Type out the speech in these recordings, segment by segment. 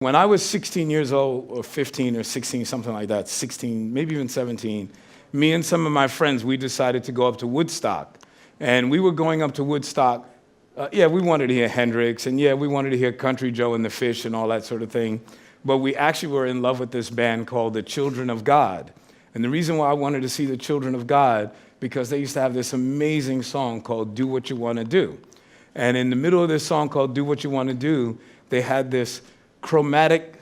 When I was 16 years old, or 15 or 16, something like that, 16, maybe even 17, me and some of my friends, we decided to go up to Woodstock. And we were going up to Woodstock. We wanted to hear Hendrix, and we wanted to hear Country Joe and the Fish and all that sort of thing. But we actually were in love with this band called the Children of God. And the reason why I wanted to see the Children of God, because they used to have this amazing song called Do What You Want to Do. And in the middle of this song called Do What You Want to Do, they had this chromatic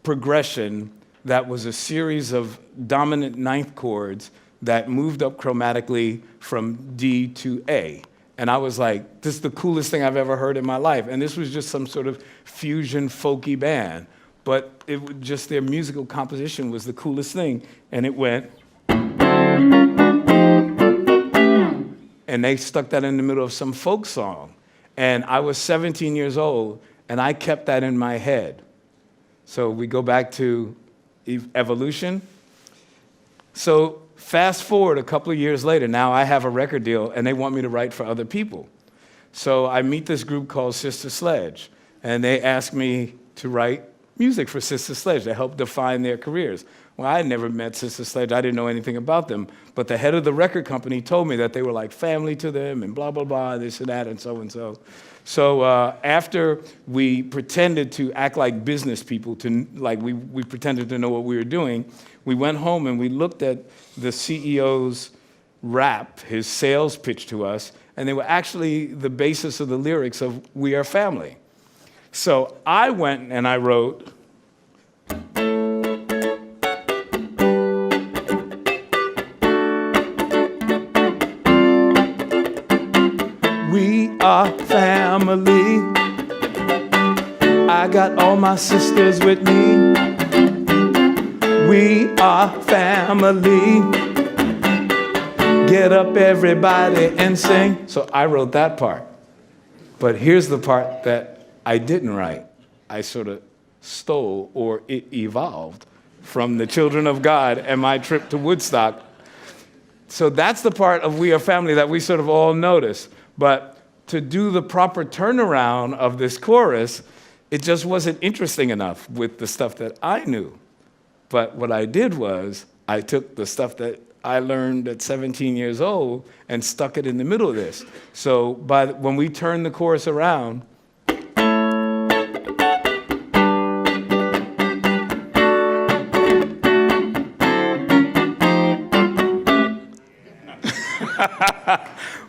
progression that was a series of dominant ninth chords that moved up chromatically from D to A. And I was like, this is the coolest thing I've ever heard in my life. And this was just some sort of fusion folky band. But it was just their musical composition was the coolest thing. And it went. And they stuck that in the middle of some folk song. And I was 17 years old, and I kept that in my head. So we go back to evolution. So fast forward a couple of years later, now I have a record deal, and they want me to write for other people. So I meet this group called Sister Sledge, and they ask me to write music for Sister Sledge to help define their careers. Well, I had never met Sister Sledge. I didn't know anything about them. But the head of the record company told me that they were like family to them and blah, blah, blah, this and that and so and so. So after we pretended to act like business people, we pretended to know what we were doing, we went home and we looked at the CEO's rap, his sales pitch to us, and they were actually the basis of the lyrics of We Are Family. So I went and I wrote, we are family. I got all my sisters with me. We are family. Get up everybody and sing. So I wrote that part. But here's the part that I didn't write. I sort of stole, or it evolved, from the Children of God and my trip to Woodstock. So that's the part of We Are Family that we sort of all notice. But to do the proper turnaround of this chorus, it just wasn't interesting enough with the stuff that I knew. But what I did was, I took the stuff that I learned at 17 years old and stuck it in the middle of this. So when we turned the chorus around,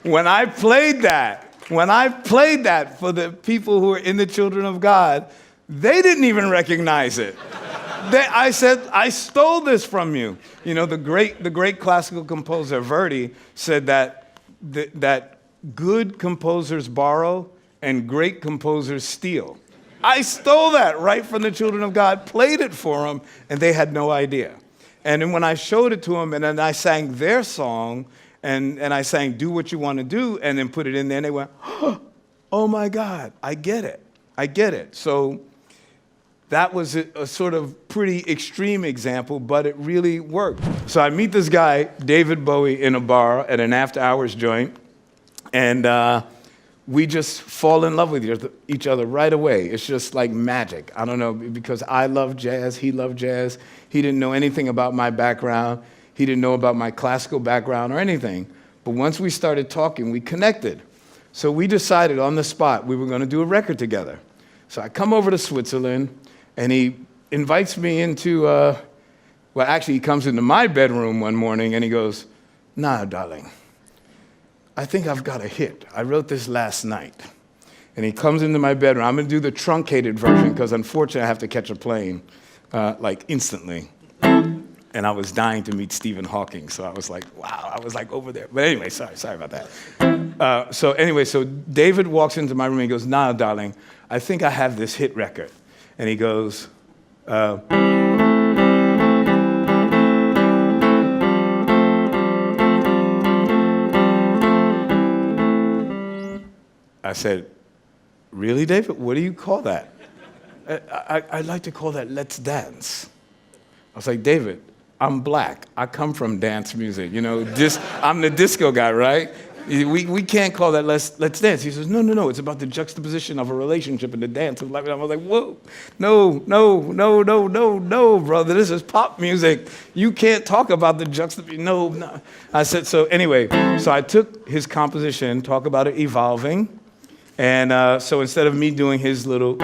when I played that for the people who are in the Children of God, they didn't even recognize it. I said, I stole this from you. You know, the great classical composer Verdi said that good composers borrow and great composers steal. I stole that right from the Children of God, played it for them, and they had no idea. And then when I showed it to them, and then I sang their song, and I sang Do What You Want to Do, and then put it in there, and they went, oh my God, I get it. So that was a sort of pretty extreme example, but it really worked. So I meet this guy, David Bowie, in a bar at an after-hours joint, and we just fall in love with each other right away. It's just like magic. I don't know, because I love jazz, he loved jazz. He didn't know anything about my background. He didn't know about my classical background or anything. But once we started talking, we connected. So we decided on the spot we were going to do a record together. So I come over to Switzerland, and he invites me into, he comes into my bedroom one morning, and he goes, nah, darling, I think I've got a hit. I wrote this last night. And he comes into my bedroom. I'm going to do the truncated version, because unfortunately I have to catch a plane, instantly. And I was dying to meet Stephen Hawking, so I was like, wow, I was like over there. But anyway, sorry about that. So David walks into my room and he goes, nah, darling, I think I have this hit record. And he goes, I said, really, David? What do you call that? I'd like to call that Let's Dance. I was like, David, I'm black. I come from dance music. You know, I'm the disco guy, right? We can't call that let's dance. He says, no, it's about the juxtaposition of a relationship and the dance of life. And I was like, whoa, no, brother, this is pop music. You can't talk about the juxtaposition, no. I said, so anyway, so I took his composition, talk about it evolving, and so instead of me doing his little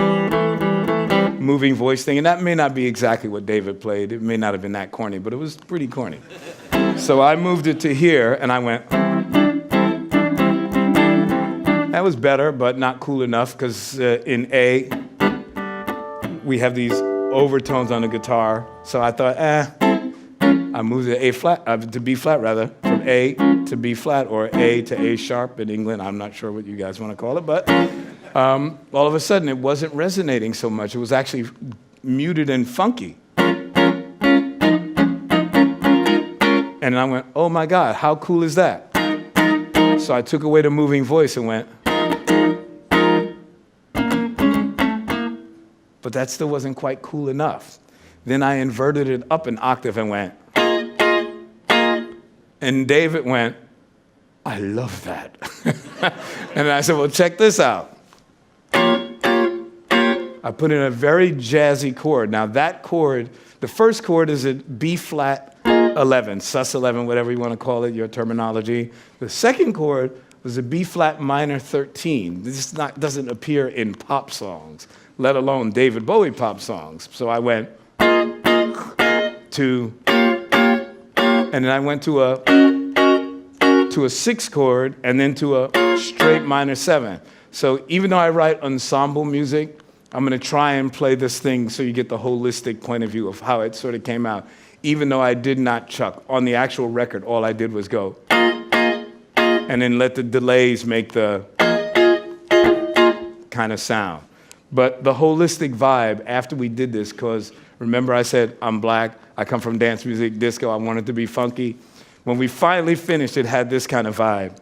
moving voice thing, and that may not be exactly what David played, it may not have been that corny, but it was pretty corny. So I moved it to here, and I went, that was better, but not cool enough, because in A, we have these overtones on the guitar. So I thought, I moved it to B flat rather, from A to B flat, or A to A sharp in England. I'm not sure what you guys want to call it, but all of a sudden it wasn't resonating so much. It was actually muted and funky. And I went, oh my God, how cool is that? So I took away the moving voice and went, but that still wasn't quite cool enough. Then I inverted it up an octave and went, and David went, I love that. And I said, well, check this out. I put in a very jazzy chord. Now that chord, the first chord is a B flat 11, sus 11, whatever you want to call it, your terminology. The second chord was a B flat minor 13. This doesn't appear in pop songs, let alone David Bowie pop songs. So I went to, and then I went to a 6 chord, and then to a straight minor 7. So even though I write ensemble music, I'm going to try and play this thing so you get the holistic point of view of how it sort of came out. Even though I did not chuck. On the actual record, all I did was go, and then let the delays make the kind of sound. But the holistic vibe after we did this, because remember I said I'm black, I come from dance music, disco, I want it to be funky. When we finally finished, it had this kind of vibe.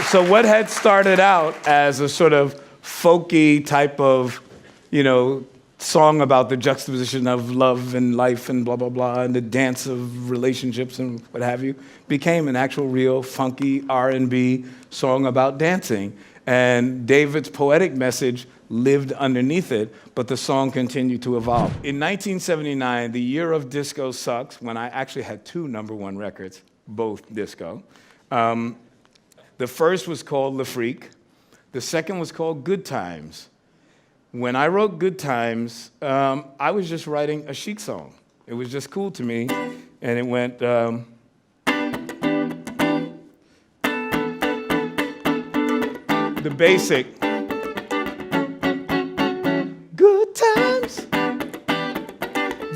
So what had started out as a sort of folky type of, song about the juxtaposition of love and life and blah, blah, blah, and the dance of relationships and what have you, became an actual real funky R&B song about dancing. And David's poetic message lived underneath it, but the song continued to evolve. In 1979, the year of Disco Sucks, when I actually had 2 #1 records, both disco. The first was called Le Freak. The second was called Good Times. When I wrote Good Times, I was just writing a Chic song. It was just cool to me, and it went, the basic, good times,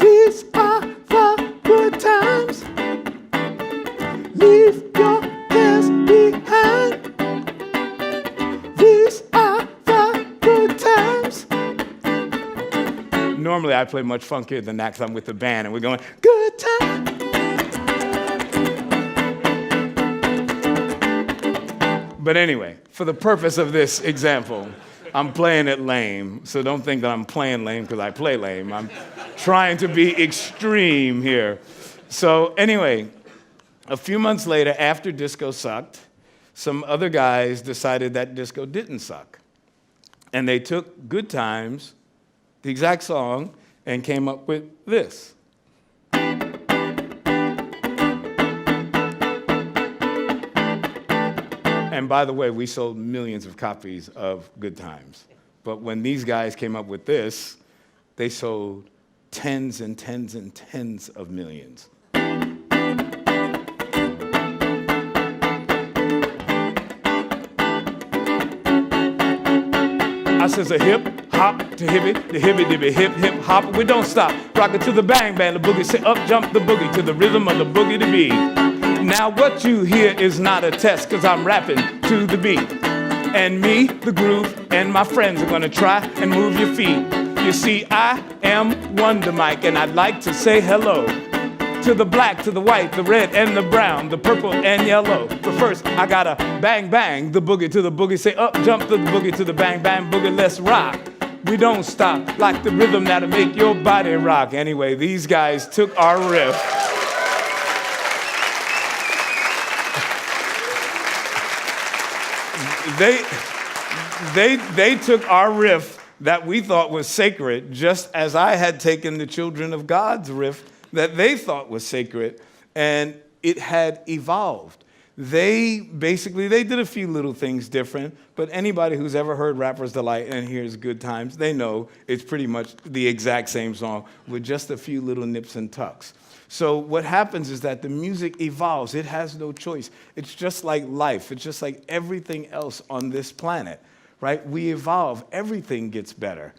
these are the good times, leave your cares behind, these are the good times. Normally I play much funkier than that because I'm with the band and we're going, good times. But anyway, for the purpose of this example, I'm playing it lame, so don't think that I'm playing lame because I play lame. I'm trying to be extreme here. So anyway, a few months later, after disco sucked, some other guys decided that disco didn't suck. And they took Good Times, the exact song, and came up with this. And by the way, we sold millions of copies of Good Times. But when these guys came up with this, they sold tens and tens and tens of millions. I says a hip hop to hippie, the hippie dibby hip hip hop. We don't stop, rock it to the bang bang, the boogie. Say up jump the boogie to the rhythm of the boogie to beat. Now what you hear is not a test, cause I'm rapping to the beat. And me, the groove, and my friends are gonna try and move your feet. You see, I am Wonder Mike, and I'd like to say hello to the black, to the white, the red, and the brown, the purple, and yellow. But first, I gotta bang, bang, the boogie to the boogie. Say up, jump the boogie to the bang, bang, boogie. Let's rock. We don't stop, like the rhythm that'll make your body rock. Anyway, these guys took our riff. They took our riff that we thought was sacred, just as I had taken the Children of God's riff that they thought was sacred, and it had evolved. They did a few little things different, but anybody who's ever heard Rapper's Delight and hears Good Times, they know it's pretty much the exact same song with just a few little nips and tucks. So what happens is that the music evolves. It has no choice. It's just like life. It's just like everything else on this planet, right? We evolve. Everything gets better.